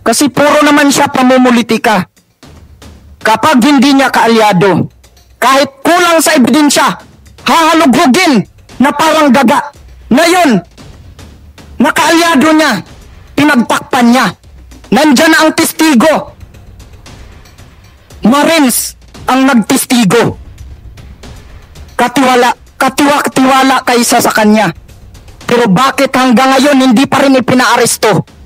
Kasi puro naman siya pamumulitika. Kapag hindi niya kaalyado, kahit kulang sa ebidensya, hahalughugin na parang daga. Ngayon, nakaalyado niya, pinagtakpan niya. Nandyan na ang testigo. Marines ang nagtestigo. Katiwala kaysa sa kanya. Pero bakit hanggang ngayon hindi pa rin ipinaaresto?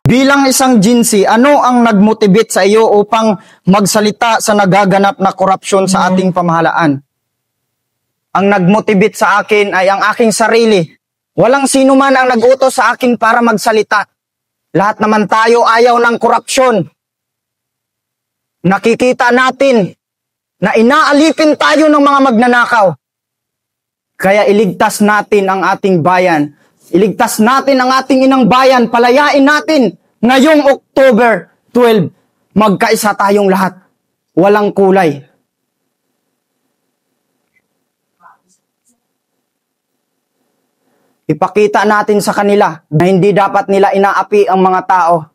Bilang isang Jinsi, ano ang nagmotivate sa iyo upang magsalita sa nagaganap na korupsyon sa ating pamahalaan? Ang nagmotivate sa akin ay ang aking sarili. Walang sino man ang nag-utos sa akin para magsalita. Lahat naman tayo ayaw ng korupsyon. Nakikita natin na inaalipin tayo ng mga magnanakaw. Kaya iligtas natin ang ating bayan. Iligtas natin ang ating inang bayan. Palayain natin ngayong October 12. Magkaisa tayong lahat. Walang kulay. Ipakita natin sa kanila na hindi dapat nila inaapi ang mga tao.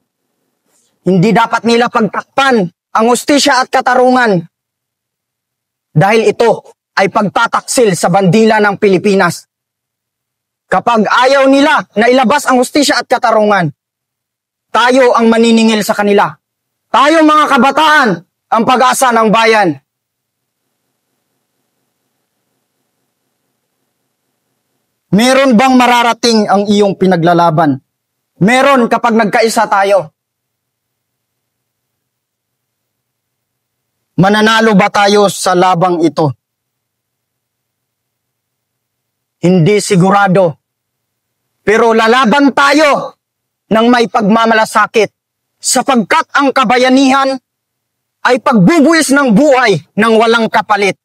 Hindi dapat nila pagtakpan ang hustisya at katarungan. Dahil ito ay pagtataksil sa bandila ng Pilipinas. Kapag ayaw nila na ilabas ang hustisya at katarungan, tayo ang maniningil sa kanila. Tayo mga kabataan, ang pag-asa ng bayan. Meron bang mararating ang iyong pinaglalaban? Meron kapag nagkaisa tayo. Mananalo ba tayo sa labang ito? Hindi sigurado. Pero lalaban tayo ng may pagmamalasakit sapagkat ang kabayanihan ay pagbubuwis ng buhay ng walang kapalit.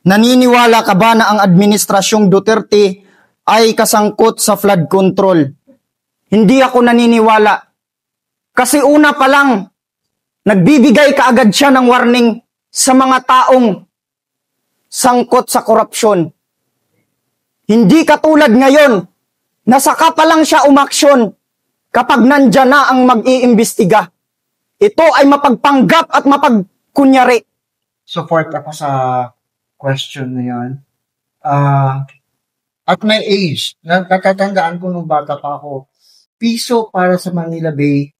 Naniniwala ka ba na ang Administrasyong Duterte ay kasangkot sa flood control? Hindi ako naniniwala. Kasi una pa lang, nagbibigay kaagad siya ng warning sa mga taong sangkot sa korupsyon. Hindi katulad ngayon, na saka pa lang siya umaksyon kapag nandyan na ang mag-iimbestiga. Ito ay mapagpanggap at mapagkunyari. Support ako sa question na yan. At my age, natatandaan ko nung bata pa ako, piso para sa Manila Bay,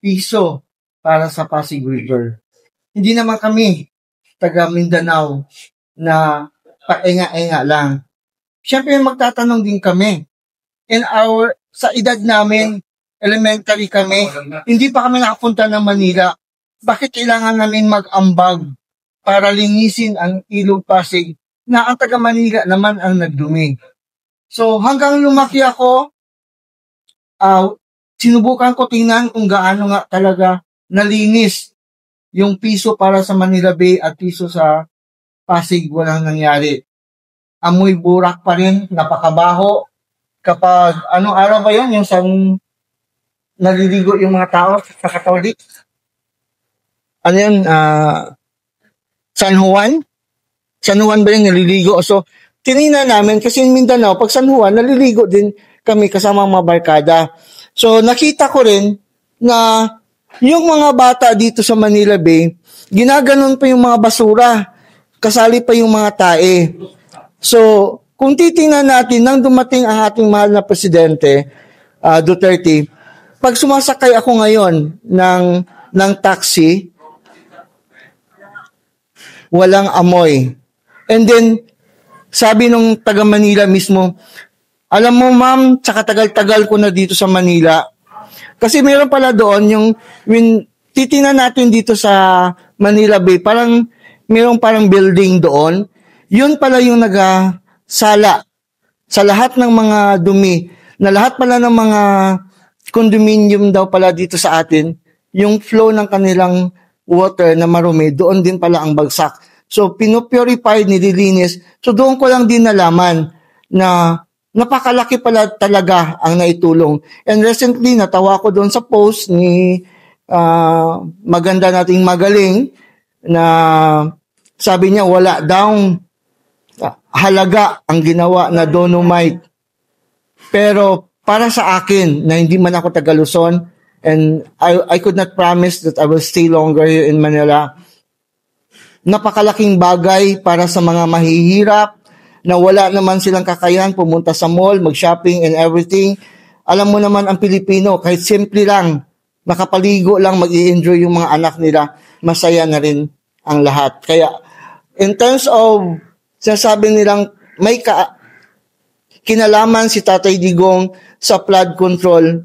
piso para sa Pasig River. Hindi naman kami taga Mindanao na paenga-enga lang. Siyempre magtatanong din kami. Sa edad namin, elementary kami, hindi pa kami nakapunta ng Manila. Bakit kailangan namin mag-ambag para linisin ang Ilog Pasig na ang taga Manila naman ang nagdumi? So hanggang lumaki ako, sinubukan ko tingnan kung gaano nga talaga nalinis yung piso para sa Manila Bay at piso sa Pasig. Walang nangyari. Amoy burak pa rin, napakabaho. Kapag, anong araw ba yun? Yung naliligo yung mga tao sa Katolik? Ano yun? San Juan? San Juan ba yung naliligo? So, tinignan namin kasi in Mindanao, pag San Juan, naliligo din kami kasama mga barkada. So, nakita ko rin na yung mga bata dito sa Manila Bay, ginaganon pa yung mga basura. Kasali pa yung mga tae. So, kung titingnan natin, nang dumating ang ating mahal na Presidente, Duterte, pag sumasakay ako ngayon ng taxi, walang amoy. And then, sabi nung taga Manila mismo, alam mo ma'am, tsaka tagal-tagal ko na dito sa Manila. Kasi meron pala doon yung, when titingnan natin dito sa Manila Bay, merong parang building doon, yun pala yung nagasala sa lahat ng mga dumi, na lahat pala ng mga condominium daw pala dito sa atin, yung flow ng kanilang water na marumi, doon din pala ang bagsak. So, pinupurify, nililinis. So, doon ko lang din nalaman na napakalaki pala talaga ang naitulong. And recently, natawa ko doon sa post ni maganda nating Magaling na sabi niya wala daw halaga ang ginawa na Dolomite. Pero para sa akin, na hindi man ako taga Luzon, and I could not promise that I will stay longer here in Manila, napakalaking bagay para sa mga mahihirap, na wala naman silang kakayahan pumunta sa mall, mag-shopping and everything. Alam mo naman ang Pilipino, kahit simple lang, nakapaligo lang, mag-i-enjoy yung mga anak nila, masaya na rin ang lahat. Kaya, in terms of, sinasabi nilang may kinalaman si Tatay Digong sa flood control,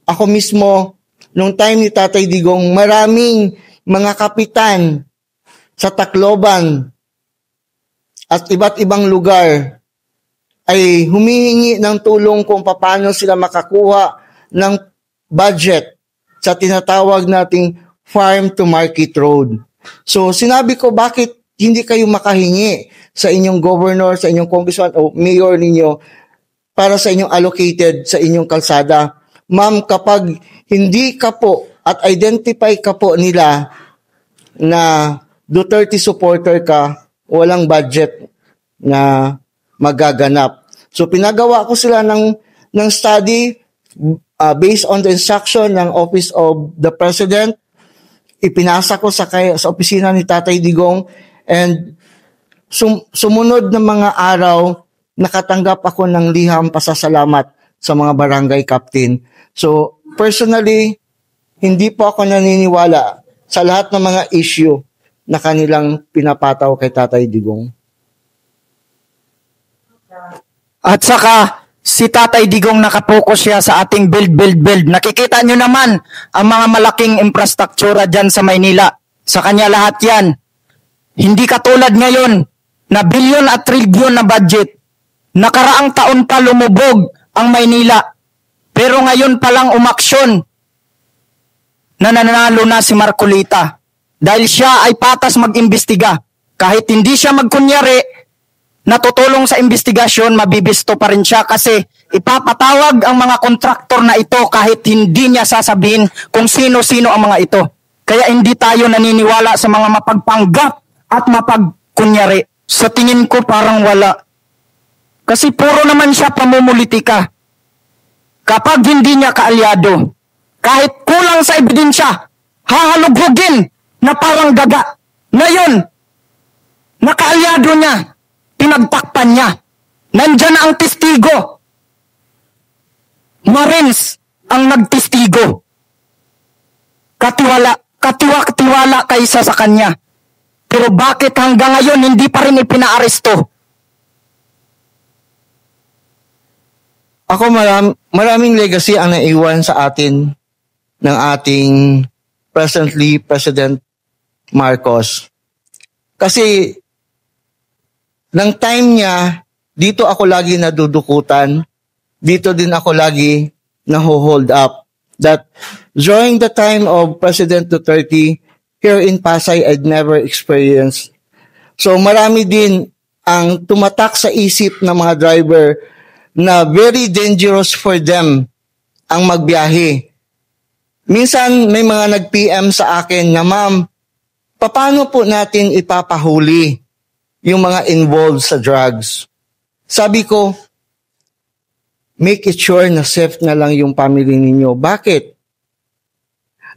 ako mismo, nung time ni Tatay Digong, maraming mga kapitan sa Tacloban at iba't ibang lugar ay humihingi ng tulong kung paano sila makakuha ng budget sa tinatawag nating farm to market road. So sinabi ko, bakit hindi kayo makahingi sa inyong governor, sa inyong congressman o mayor ninyo para sa inyong allocated sa inyong kalsada? Ma'am, kapag hindi ka po at identify ka po nila na Duterte supporter ka, walang budget na magaganap. So pinagawa ko sila ng study based on the instruction ng Office of the President. Ipinasa ko sa opisina ni Tatay Digong, and sumunod na mga araw, nakatanggap ako ng liham pasasalamat sa mga barangay captain. So personally, hindi po ako naniniwala sa lahat ng mga issue na kanilang pinapataw kay Tatay Digong. At saka, si Tatay Digong nakapokus siya sa ating build. Nakikita nyo naman ang mga malaking infrastruktura dyan sa Maynila. Sa kanya lahat yan. Hindi katulad ngayon na bilyon at trilyon na budget. Nakaraang taon pa lumubog ang Maynila. Pero ngayon pa lang umaksyon na nanalo na si Marcolita. Dahil siya ay patas mag-imbestiga. Kahit hindi siya magkunyari, natutulong sa investigasyon, mabibisto pa rin siya kasi ipapatawag ang mga kontraktor na ito kahit hindi niya sasabihin kung sino-sino ang mga ito. Kaya hindi tayo naniniwala sa mga mapagpanggap at mapagkunyari. Sa tingin ko parang wala. Kasi puro naman siya pamumulitika. Kapag hindi niya kaalyado, kahit kulang sa ebidensya, hahalughugin na parang daga. Ngayon, nakaalyado niya, pinagtakpan niya. Nandyan na ang testigo. Marines ang nagtestigo. Katiwala kaysa sa kanya. Pero bakit hanggang ngayon hindi pa rin ipinaaresto? Ako maraming legacy ang naiwan sa atin ng ating presently President Marcos. Kasi ng time niya, dito ako lagi nadudukutan, dito din ako lagi naho-hold up. That during the time of President Duterte, here in Pasay, I'd never experienced. So marami din ang tumatak sa isip ng mga driver na very dangerous for them ang magbiyahe. Minsan may mga nag-PM sa akin na, ma'am, paano po natin ipapahuli yung mga involved sa drugs? Sabi ko, make it sure na safe na lang yung family ninyo. Bakit?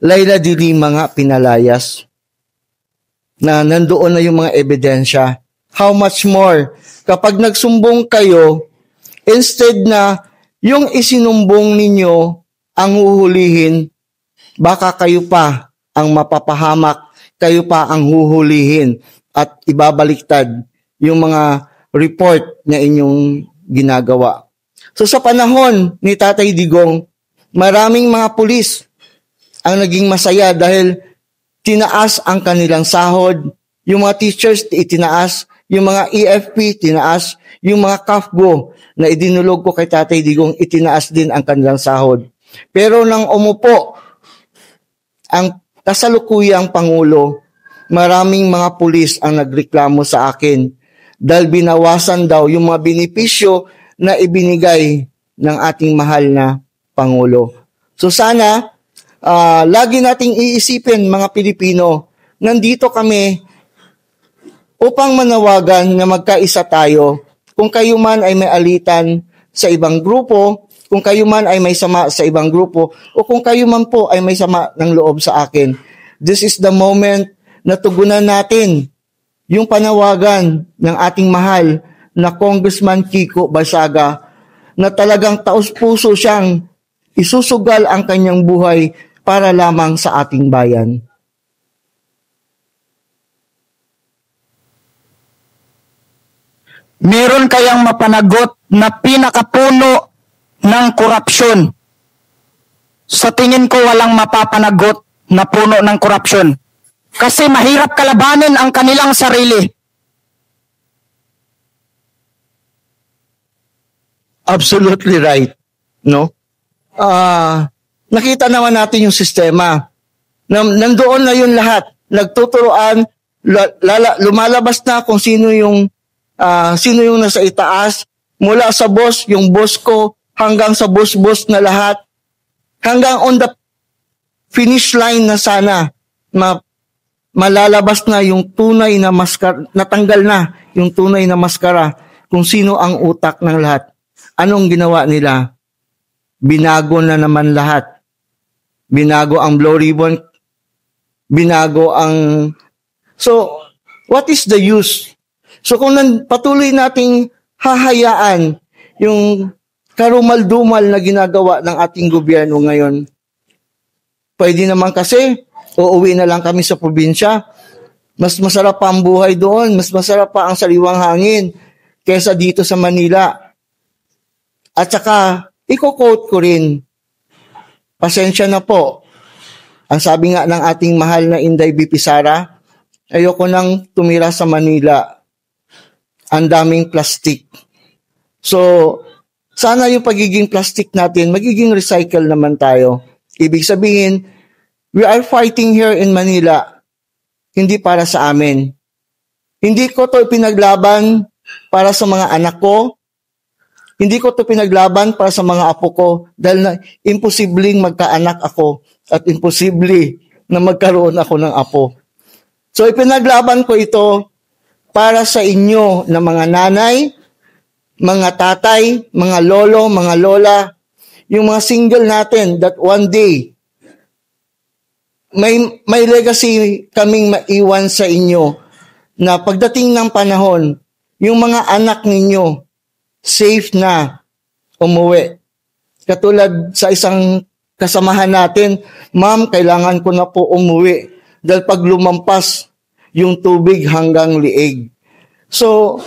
Laila de Lima nga pinalayas na nandoon na yung mga ebidensya. How much more? Kapag nagsumbong kayo, instead na yung isinumbong ninyo ang huhulihin, baka kayo pa ang mapapahamak, kayo pa ang huhulihin at ibabaliktad yung mga report na inyong ginagawa. So sa panahon ni Tatay Digong, maraming mga pulis ang naging masaya dahil tinaas ang kanilang sahod, yung mga teachers itinaas, yung mga EFP tinaas, yung mga CAFGO na idinulog ko kay Tatay Digong, itinaas din ang kanilang sahod. Pero nang umupo ang kasalukuyang Pangulo, maraming mga pulis ang nagreklamo sa akin dahil binawasan daw yung mga benepisyo na ibinigay ng ating mahal na Pangulo. So sana, lagi nating iisipin mga Pilipino, nandito kami upang manawagan na magkaisa tayo kung kayo man ay may alitan sa ibang grupo, kung kayo man ay may sama sa ibang grupo, o kung kayo man po ay may sama ng loob sa akin. This is the moment na tugunan natin yung panawagan ng ating mahal na Congressman Kiko Barsaga na talagang taos-puso siyang isusugal ang kanyang buhay para lamang sa ating bayan. Meron kayang mapanagot na pinakapuno ng korupsyon? Sa tingin ko walang mapapanagot na puno ng korupsyon. Kasi mahirap kalabanin ang kanilang sarili. Absolutely right. No? Nakita naman natin yung sistema. Nandoon na yun lahat. Nagtuturoan, lumalabas na kung sino yung nasa itaas, mula sa boss, yung boss ko, hanggang sa boss na lahat, hanggang on the finish line na sana, malalabas na yung tunay na maskara, natanggal na yung tunay na maskara, kung sino ang utak ng lahat. Anong ginawa nila? Binago na naman lahat. Binago ang blue ribbon, binago ang... So, what is the use? So kung patuloy nating hahayaan yung karumal-dumal na ginagawa ng ating gobyerno ngayon, pwede naman kasi uuwi na lang kami sa probinsya. Mas masarap pa ang buhay doon, mas masarap pa ang sariwang hangin kaysa dito sa Manila. At saka, i-quote ko rin, pasensya na po. Ang sabi nga ng ating mahal na Inday BP Sara, ayoko nang tumira sa Manila. Ang daming plastic. So, sana yung pagiging plastic natin, magiging recycle naman tayo. Ibig sabihin, we are fighting here in Manila, hindi para sa amin. Hindi ko to pinaglaban para sa mga anak ko, hindi ko to pinaglaban para sa mga apo ko, dahil imposibleng magkaanak ako at imposible na magkaroon ako ng apo. So, ipinaglaban ko ito para sa inyo na mga nanay, mga tatay, mga lolo, mga lola, yung mga single natin that one day, may legacy kaming maiwan sa inyo na pagdating ng panahon, yung mga anak ninyo, safe na umuwi. Katulad sa isang kasamahan natin, ma'am, kailangan ko na po umuwi dahil pag lumampas yung tubig hanggang liig. So,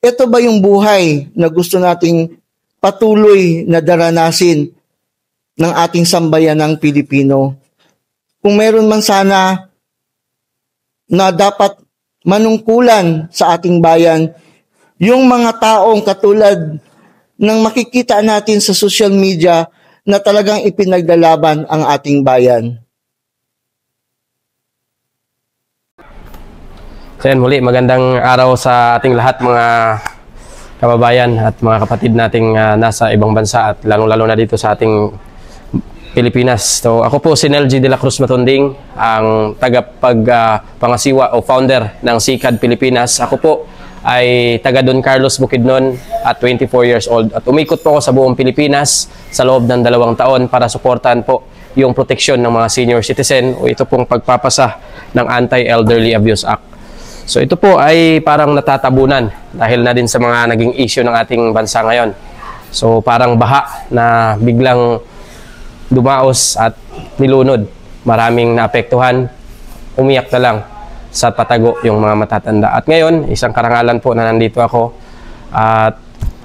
ito ba yung buhay na gusto nating patuloy na daranasin ng ating sambayanang Pilipino? Kung meron man sana na dapat manungkulan sa ating bayan, yung mga taong katulad ng makikita natin sa social media na talagang ipinaglalaban ang ating bayan. So yan, muli, magandang araw sa ating lahat mga kababayan at mga kapatid nating nasa ibang bansa at lalong-lalo na dito sa ating Pilipinas. So ako po si Nelgy de la Cruz Matunding, ang tagapagpangasiwa o founder ng SICAD Pilipinas. Ako po ay taga Don Carlos Bukidnon at 24 years old. At umikot po ako sa buong Pilipinas sa loob ng 2 taon para suportahan po yung proteksyon ng mga senior citizen o ito pong pagpapasa ng Anti-Elderly Abuse Act. So ito po ay parang natatabunan dahil na din sa mga naging issue ng ating bansa ngayon. So parang baha na biglang dumaos at nilunod. Maraming naapektuhan, umiyak na lang sa patago yung mga matatanda. At ngayon, isang karangalan po na nandito ako. At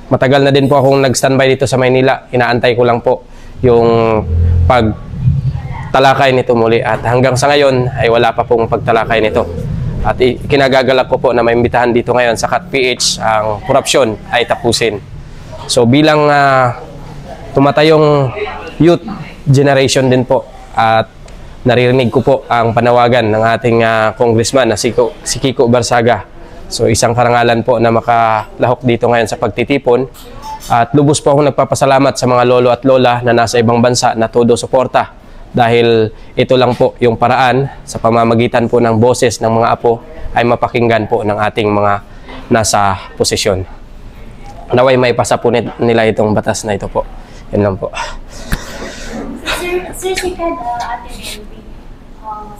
matagal na din po akong nag-standby dito sa Maynila. Inaantay ko lang po yung pagtalakay nito muli. At hanggang sa ngayon ay wala pa pong pagtalakay nito. At kinagagalak ko po na maimbitahan dito ngayon sa CAT-PH ang korupsyon ay tapusin. So bilang tumatayong youth generation din po at naririnig ko po ang panawagan ng ating congressman na si Kiko Barsaga. So isang karangalan po na makalahok dito ngayon sa pagtitipon. At lubos po akong nagpapasalamat sa mga lolo at lola na nasa ibang bansa na todo suporta dahil ito lang po yung paraan sa pamamagitan po ng boses ng mga apo ay mapakinggan po ng ating mga nasa posisyon. Naway may pasa po nila itong batas na ito po. Yun lang po. Sir Sikad, Ate Melvin,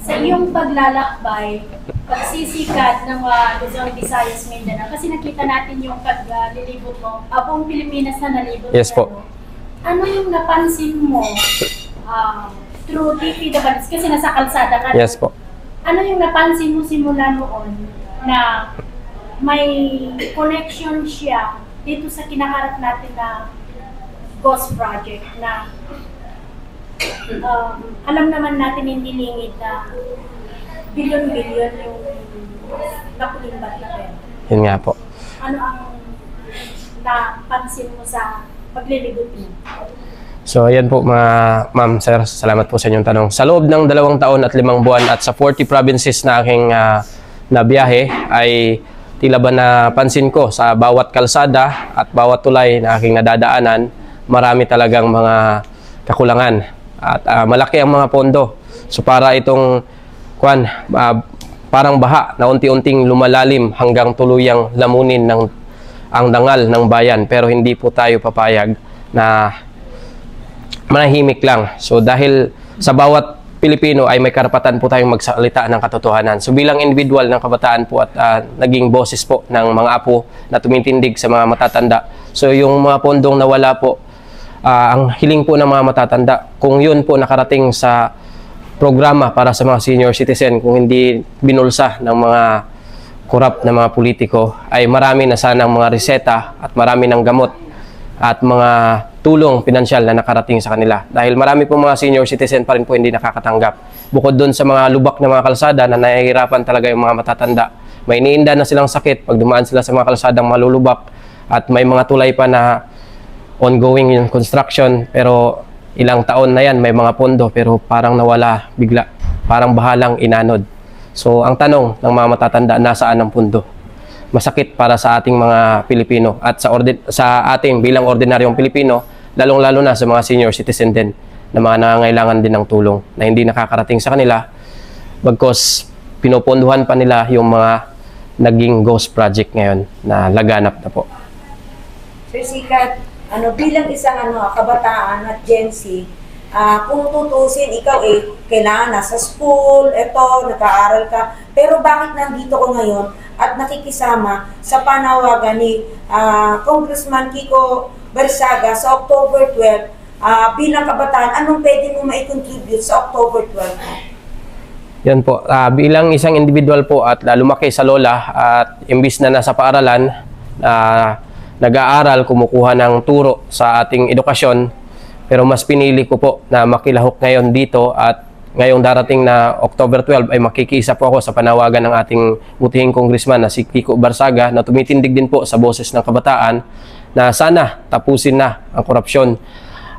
sa iyong paglalakbay, pagsisikat ng Luzon, Visayas, Mindanao, kasi nakita natin yung paglilibot mo, buong Pilipinas na nalibot. Yes po. Ano yung napansin mo through DPWH, kasi nasa kalsada ka? Yes po. Ano yung napansin mo simula noon na may connection siya dito sa kinaharap natin na Ghost Project na alam naman natin hindi lingid na bilyon-bilyon yung nakulimbat na pera. Yun nga po. Ano ang napansin mo sa paglilibot mo? So ayan po mga ma'am, sir, salamat po sa inyong tanong. Sa loob ng 2 taon at 5 buwan at sa 40 provinces na aking nabiyahe ay tila ba napansin ko sa bawat kalsada at bawat tulay na aking nadadaanan, marami talagang mga kakulangan at malaki ang mga pondo. So para itong parang baha na unti-unting lumalalim hanggang tuluyang lamunin ang dangal ng bayan, pero hindi po tayo papayag na manahimik lang. So dahil sa bawat Pilipino ay may karapatan po tayong magsalita ng katotohanan. So bilang individual ng kabataan po at naging boses po ng mga apo na tumitindig sa mga matatanda. So yung mga pondong nawala po, ang hiling po ng mga matatanda, kung yun po nakarating sa programa para sa mga senior citizen, kung hindi binulsa ng mga korap na mga politiko, ay marami na sanang mga reseta at marami ng gamot at mga tulong pinansyal na nakarating sa kanila. Dahil marami po mga senior citizen pa rin po hindi nakakatanggap. Bukod doon sa mga lubak na mga kalsada na nahihirapan talaga yung mga matatanda. May iniinda na silang sakit pag dumaan sila sa mga kalsadang malulubak at may mga tulay pa na ongoing yung construction, pero ilang taon na yan may mga pondo pero parang nawala bigla. Parang bahalang inanod. So ang tanong ng mga matatanda, nasaan ang pondo? Masakit para sa ating mga Pilipino at sa ating bilang ordinaryong Pilipino, lalong-lalo na sa mga senior citizen din na mga nangangailangan din ng tulong na hindi nakakarating sa kanila bagkos pinoponduhan pa nila yung mga naging ghost project ngayon na laganap na po. Sir Sikat, bilang isang kabataan at Gen Z, kung tutusin, ikaw kailangan nasa school, nag-aaral ka, pero bakit nandito ko ngayon at nakikisama sa panawagan ni Congressman Kiko Barsaga sa October 12 bilang kabataan, anong pwede mo mai-contribute sa October 12? Yan po, bilang isang individual po at lumaki sa lola at imbis na nasa paaralan, nag-aaral, kumukuha ng turo sa ating edukasyon, pero mas pinili ko po na makilahok ngayon dito at ngayong darating na October 12 ay makikiisa po ako sa panawagan ng ating butihing congressman na si Kiko Barsaga na tumitindig din po sa boses ng kabataan na sana tapusin na ang korupsyon,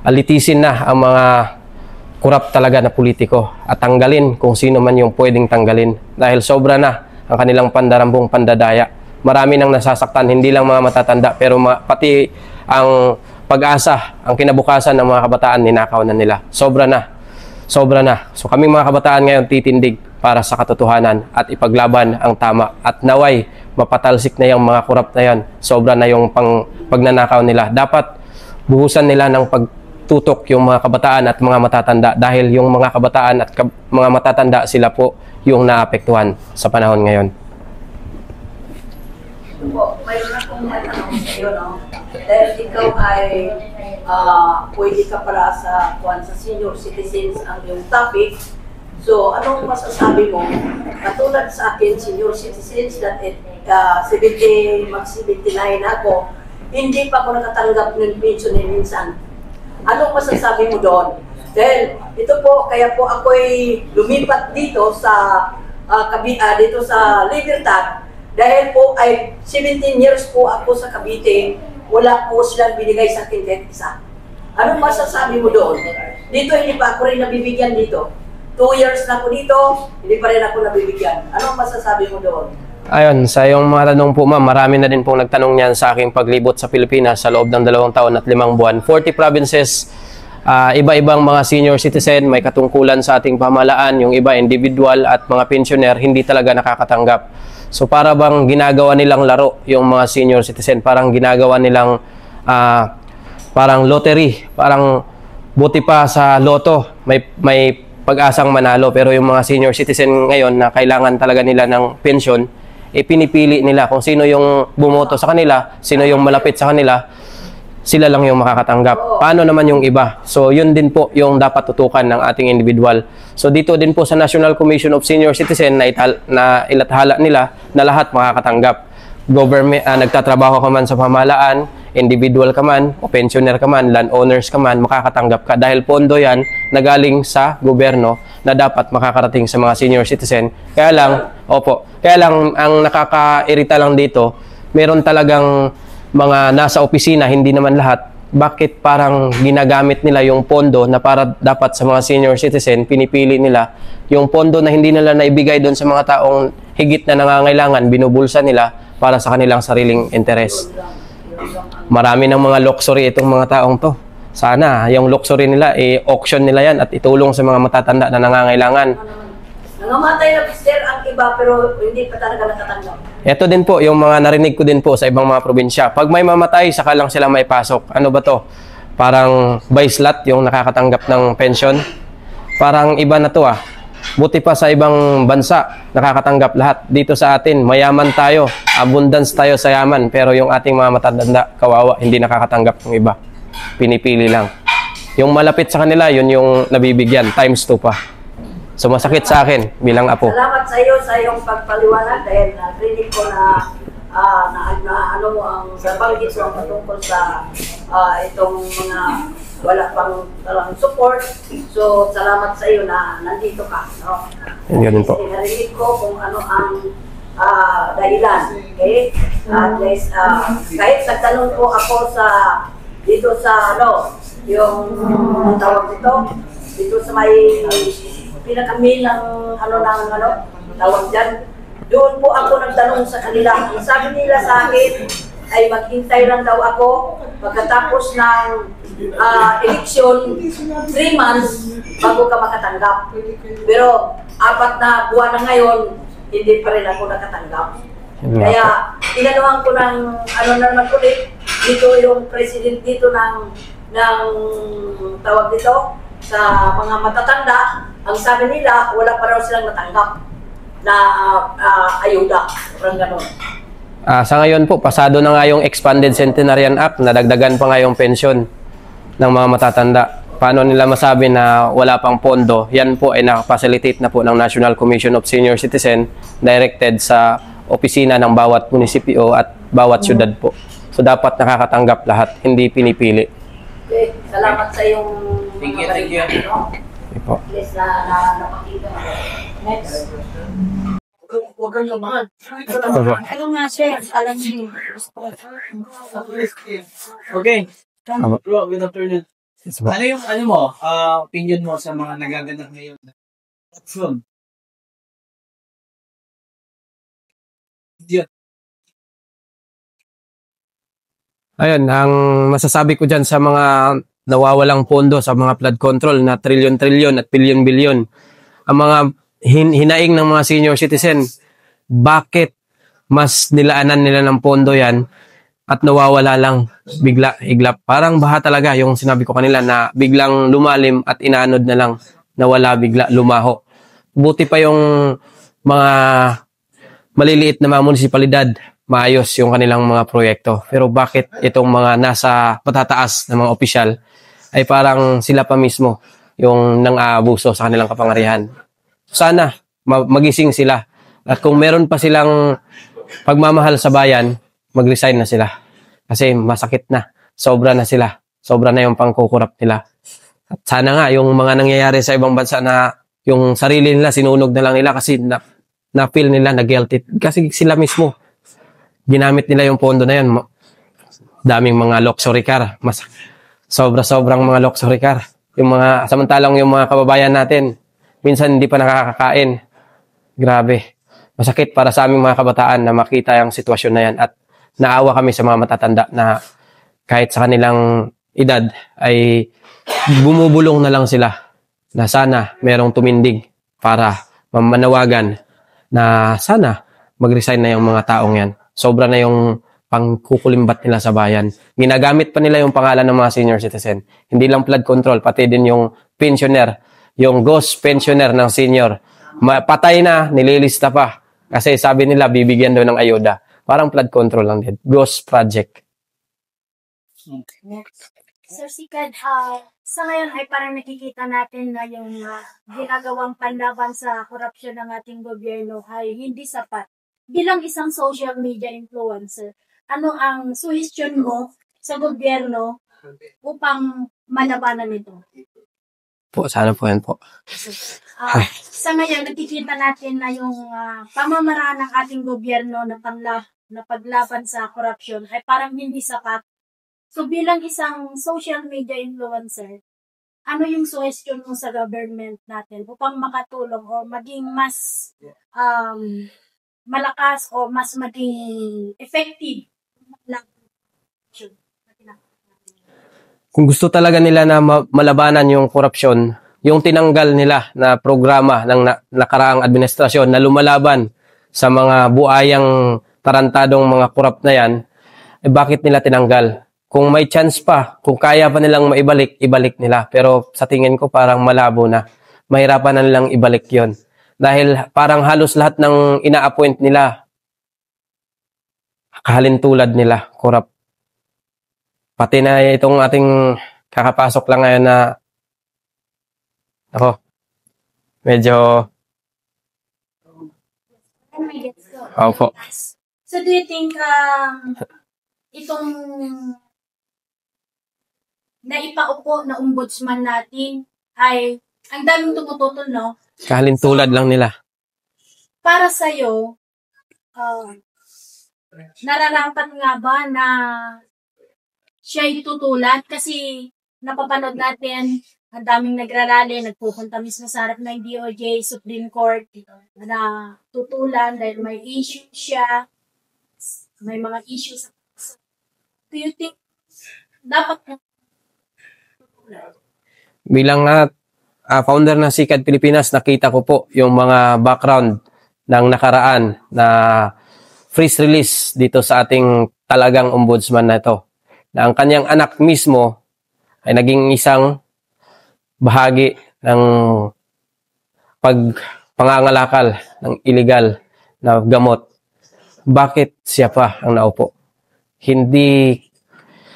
alitisin na ang mga korap talaga na politiko at tanggalin kung sino man yung pwedeng tanggalin dahil sobra na ang kanilang pandarambong pandadaya. Marami nang nasasaktan, hindi lang mga matatanda pero pati ang pag-asa, ang kinabukasan ng mga kabataan ninakaw na nila. Sobra na. Sobra na. So kami mga kabataan ngayon titindig para sa katotohanan at ipaglaban ang tama at naway mapatalsik na yung mga korap na yan. Sobra na yung pagnanakaw nila. Dapat buhusan nila ng pagtutok yung mga kabataan at mga matatanda dahil yung mga kabataan at mga matatanda sila po yung naapektuhan sa panahon ngayon. May akong matanong sa iyo, no? Dahil ikaw ay pwede ka para sa senior citizens ang iyong topic. So, anong masasabi mo? Katulad sa akin, senior citizens that 70, mag-79 ako, hindi pa ako nakatanggap ng pension minsan. Anong masasabi mo doon? Dahil ito po, kaya po ako'y lumipat dito sa dito sa Libertad. Dahil po ay 17 years po ako sa Cavite, wala po silang binigay sa akin kahit isa. Anong masasabi mo doon? Dito hindi pa ako rin nabibigyan dito. 2 years na ako dito, hindi pa rin ako nabibigyan. Anong masasabi mo doon? Ayon, sa iyong mga tanong po ma'am, marami na din pong nagtanong niyan sa aking paglibot sa Pilipinas sa loob ng 2 taon at 5 buwan. 40 provinces iba-ibang mga senior citizen, may katungkulan sa ating pamahalaan, yung iba individual at mga pensioner, hindi talaga nakakatanggap. So para bang ginagawa nilang laro yung mga senior citizen, parang ginagawa nilang parang lottery, parang buti pa sa loto, may pag-asang manalo, pero yung mga senior citizen ngayon na kailangan talaga nila ng pension, pinipili nila kung sino yung bumoto sa kanila, sino yung malapit sa kanila, sila lang yung makakatanggap. Paano naman yung iba? So yun din po yung dapat tutukan ng ating individual. So dito din po sa National Commission of Senior Citizen na ilathala nila na lahat makakatanggap. Government, nagtatrabaho ka man sa pamahalaan, individual ka man, o pensioner ka man, landowners ka man, makakatanggap ka dahil pondo yan na galing sa gobyerno na dapat makakarating sa mga senior citizen. Kaya lang ang nakakairita lang dito, meron talagang mga nasa opisina, hindi naman lahat, bakit parang ginagamit nila yung pondo na para dapat sa mga senior citizen, pinipili nila yung pondo na hindi nila naibigay doon sa mga taong higit na nangangailangan, binubulsa nila para sa kanilang sariling interes. Marami ng mga luxury itong mga taong to. Sana yung luxury nila, auction nila yan at itulong sa mga matatanda na nangangailangan. Nangamatay na sir ang iba pero hindi pa talaga nakatanggap. Ito din po, yung mga narinig ko din po sa ibang mga probinsya. Pag may mamatay, saka lang sila may pasok. Ano ba to? Parang by slot yung nakakatanggap ng pension. Parang iba na to Buti pa sa ibang bansa, nakakatanggap lahat. Dito sa atin, mayaman tayo, abundance tayo sa yaman. Pero yung ating mga matatanda, kawawa, hindi nakakatanggap ng iba. Pinipili lang. Yung malapit sa kanila, yun yung nabibigyan, times 2 pa. So masakit sa akin bilang apo. Salamat sa iyo sa iyong pagpaliwanag dahil narinig ko na ano mo ang nabanggit mo ang patungkol sa itong mga wala pang talang support. So salamat sa iyo na nandito ka. No? Yun po. Narinig ko kung ano ang dahilan. Okay? At least, kahit nagtanong po ako dito sa yung tawag dito sa may pinaka-main ng tawag dyan. Doon po ako nagtanong sa kanila. Ang sabi nila sa akin ay maghintay lang daw ako pagkatapos ng eleksyon, 3 months bago ka makatanggap. Pero 4 na buwan na ngayon, hindi pa rin ako nakatanggap. Kaya inanuhan ko ng naman ulit dito yung president dito ng tawag dito sa mga matatanda. Ang sabi nila, wala pa raw silang natanggap na ayuda. Parang gano'n. Sa ngayon po, pasado na nga yung Expanded Centenarian Act, nadagdagan pa nga yung pensyon ng mga matatanda. Paano nila masabi na wala pang pondo? Yan po ay nakapacilitate na po ng National Commission of Senior Citizen directed sa opisina ng bawat munisipyo at bawat syudad po. So dapat nakakatanggap lahat, hindi pinipili. Okay, salamat sa iyong Thank you. Po. Please napakita mo. Next. Huwag kang lumahan. Ano nga sir, alam niyo. Okay. Aba. Bro, good afternoon. Ano yung opinion mo sa mga nagaganap ngayon? From? Ayun, ang masasabi ko dyan sa mga nawawalang pondo sa mga flood control na trilyon-trilyon at bilyon-bilyon. Ang mga hinaing ng mga senior citizen, bakit mas nilaanan nila ng pondo yan at nawawala lang bigla, iglap. Parang baha talaga yung sinabi ko kanila na biglang lumalim at inaanod na lang, nawala bigla, lumaho. Buti pa yung mga maliliit na mga munisipalidad, maayos yung kanilang mga proyekto. Pero bakit itong mga nasa patataas na mga opisyal ay parang sila pa mismo yung nang-aabuso sa kanilang kapangyarihan. Sana magising sila. At kung meron pa silang pagmamahal sa bayan, mag-resign na sila. Kasi masakit na. Sobra na sila. Sobra na yung pangkukurap nila. At sana nga yung mga nangyayari sa ibang bansa na yung sarili nila sinunog na lang nila kasi na-feel nila na guilty. Kasi sila mismo ginamit nila yung pondo na yun. Daming mga luxury car. Sobra-sobrang mga luxury car. Yung mga, samantalang yung mga kababayan natin, minsan hindi pa nakakakain. Grabe. Masakit para sa aming mga kabataan na makita yung sitwasyon na yan. At naawa kami sa mga matatanda na kahit sa kanilang edad ay bumubulong na lang sila na sana merong tumindig para manawagan na sana mag-resign na yung mga taong yan. Sobra na yung pangkukulimbat nila sa bayan. Ginagamit pa nila yung pangalan ng mga senior citizen. Hindi lang flood control, pati din yung pensioner, yung ghost pensioner ng senior. Patay na, nililista pa. Kasi sabi nila, bibigyan daw ng ayuda. Parang flood control lang din. Ghost project. Sir Sikad, sa ngayon ay parang nakikita natin na yung ginagawang panlaban sa korupsyon ng ating gobyerno ay hindi sapat. Bilang isang social media influencer, ano ang suggestion mo sa gobyerno upang malabanan ito? Po, sana po yan po. Sa ngayon, nakikita natin na yung pamamaraan ng ating gobyerno na paglaban sa korupsyon ay parang hindi sapat. So bilang isang social media influencer, ano yung suggestion mo sa government natin upang makatulong o maging mas malakas o mas maging effective? Kung gusto talaga nila na malabanan yung korupsyon, yung tinanggal nila na programa ng nakaraang administrasyon na lumalaban sa mga buayang tarantadong mga korap na yan, bakit nila tinanggal? Kung may chance pa, kung kaya pa nilang maibalik, ibalik nila. Pero sa tingin ko parang malabo na. Mahirapan na nilang ibalik yon. Dahil parang halos lahat ng ina-appoint nila, kahalintulad nila, korap. Pati na itong ating kakapasok lang ngayon na medyo opo. So do you think itong naipaupo na ombudsman natin ay ang daming tumututol, no? Kahalintulad lang nila. Para sa'yo, nararapat nga ba na siya itutulan? Kasi napapanood natin, ang daming nagrarally, nagpupunta mismo sa harap ng DOJ, Supreme Court, na tutulan dahil may issue siya, may mga issues. Do you think dapat tutulan? Bilang founder ng Sikad Pilipinas, nakita ko po yung mga background ng nakaraan na freeze release dito sa ating talagang ombudsman na ito. Na ang kanyang anak mismo ay naging isang bahagi ng pangangalakal ng illegal na gamot. Bakit siya pa ang naupo? Hindi,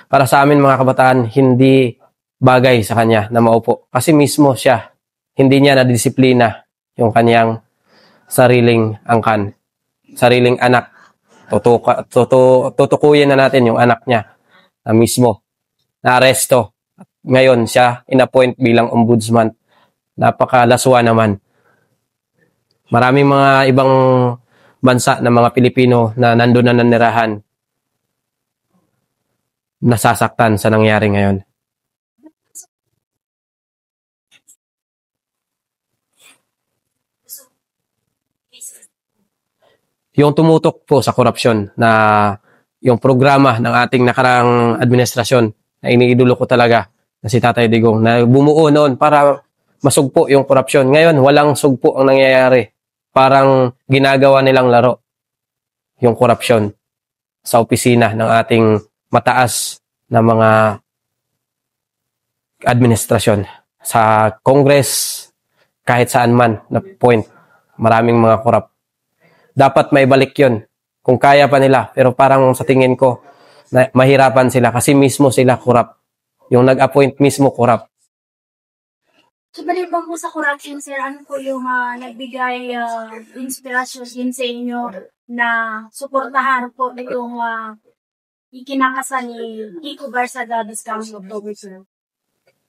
para sa amin mga kabataan, hindi bagay sa kanya na maupo. Kasi mismo siya, hindi niya nadisiplina yung kanyang sariling angkan, sariling anak. Tutukuyin na natin yung anak niya na mismo, na aresto. Ngayon siya inappoint bilang ombudsman. Napakalaswa naman. Maraming mga ibang bansa na mga Pilipino na nandun na nanirahan, nasasaktan sa nangyari ngayon. Yung tumutok po sa korupsyon na yung programa ng ating nakaraang administrasyon na iniidolo ko talaga na si Tatay Digong na bumuo noon para masugpo yung korupsyon. Ngayon, walang sugpo ang nangyayari. Parang ginagawa nilang laro yung korupsyon sa opisina ng ating mataas na mga administrasyon. Sa Congress, kahit saan man na point, maraming mga korap. Dapat maibalik yun kung kaya pa nila. Pero parang sa tingin ko, mahirapan sila kasi mismo sila korap. Yung nag-appoint mismo korap. So, balibang po sa corruption, sir, ano po yung nagbigay inspirasyon din sa inyo na suportahan po itong ikinakasa ni Kiko Barsaga this coming October, sir?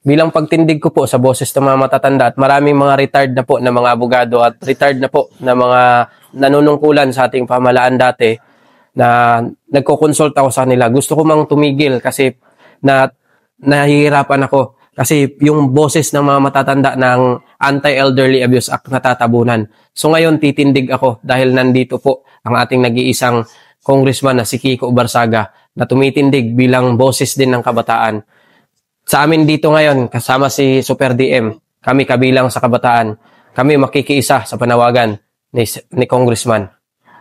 Bilang pagtindig ko po sa boses ng mga matatanda at maraming mga retired na po na mga abogado at retired na po na mga nanunungkulan sa ating pamahalaan dati na nagko-consult ako sa kanila. Gusto ko mang tumigil kasi nahihirapan ako. Kasi yung boses ng mga matatanda ng Anti-Elderly Abuse Act natatabunan. So ngayon titindig ako dahil nandito po ang ating nag-iisang congressman na si Kiko Barsaga na tumitindig bilang boses din ng kabataan. Sa amin dito ngayon, kasama si Super DM, kami kabilang sa kabataan, kami makikiisa sa panawagan ni Congressman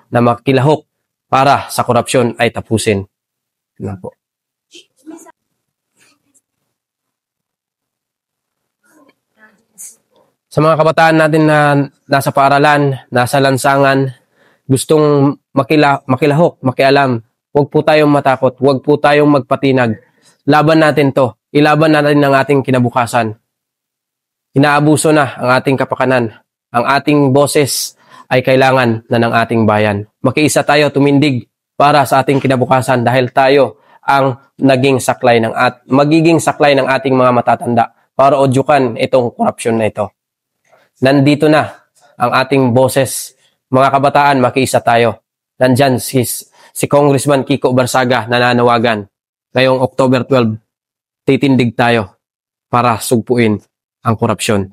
na makilahok para sa korupsyon ay tapusin. Yan po. Sa mga kabataan natin na nasa paaralan, nasa lansangan, gustong makilahok, makialam, huwag po tayong matakot, huwag po tayong magpatinag. Laban natin to. Ilaban natin ang ating kinabukasan. Inaabuso na ang ating kapakanan. Ang ating boses ay kailangan na ng ating bayan. Makiisa tayo tumindig para sa ating kinabukasan dahil tayo ang magiging saklay ng ating mga matatanda para odyukan itong korupsyon na ito. Nandito na ang ating boses. Mga kabataan, makiisa tayo. Nandyan si Congressman Kiko Barsaga nananawagan. Ngayong October 12, titindig tayo para sugpuin ang korupsyon.